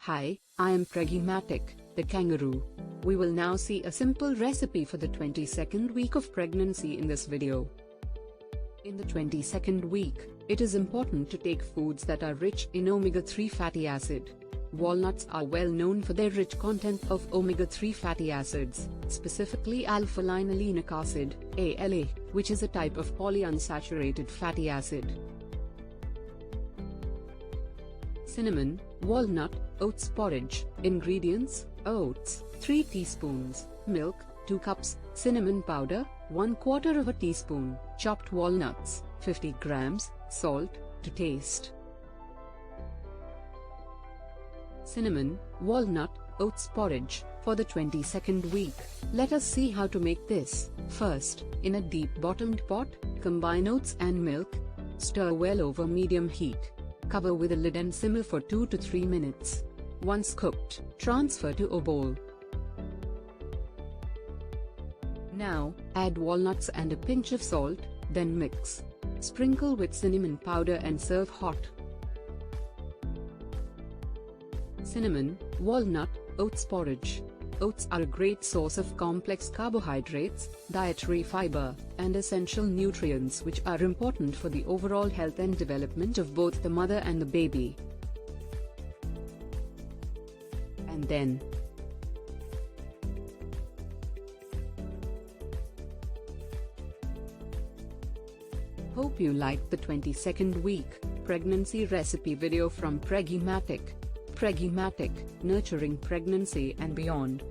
Hi, I am Preggematic, the kangaroo. We will now see a simple recipe for the 22nd week of pregnancy in this video. In the 22nd week, it is important to take foods that are rich in omega-3 fatty acid. Walnuts are well known for their rich content of omega-3 fatty acids, specifically alpha-linolenic acid, ALA, which is a type of polyunsaturated fatty acid. Cinnamon, walnut, oats porridge. Ingredients: oats, 3 teaspoons, milk, 2 cups, cinnamon powder, 1/4 of a teaspoon, chopped walnuts, 50 grams, salt, to taste. Cinnamon, walnut, oats porridge, for the 22nd week. Let us see how to make this. First, in a deep bottomed pot, combine oats and milk. Stir well over medium heat. Cover with a lid and simmer for 2 to 3 minutes. Once cooked, transfer to a bowl. Now, add walnuts and a pinch of salt, then mix. Sprinkle with cinnamon powder and serve hot. Cinnamon, walnut, oats porridge. Oats are a great source of complex carbohydrates, dietary fiber, and essential nutrients which are important for the overall health and development of both the mother and the baby. And then, hope you liked the 22nd week pregnancy recipe video from Preggematic. Preggematic, nurturing pregnancy and beyond.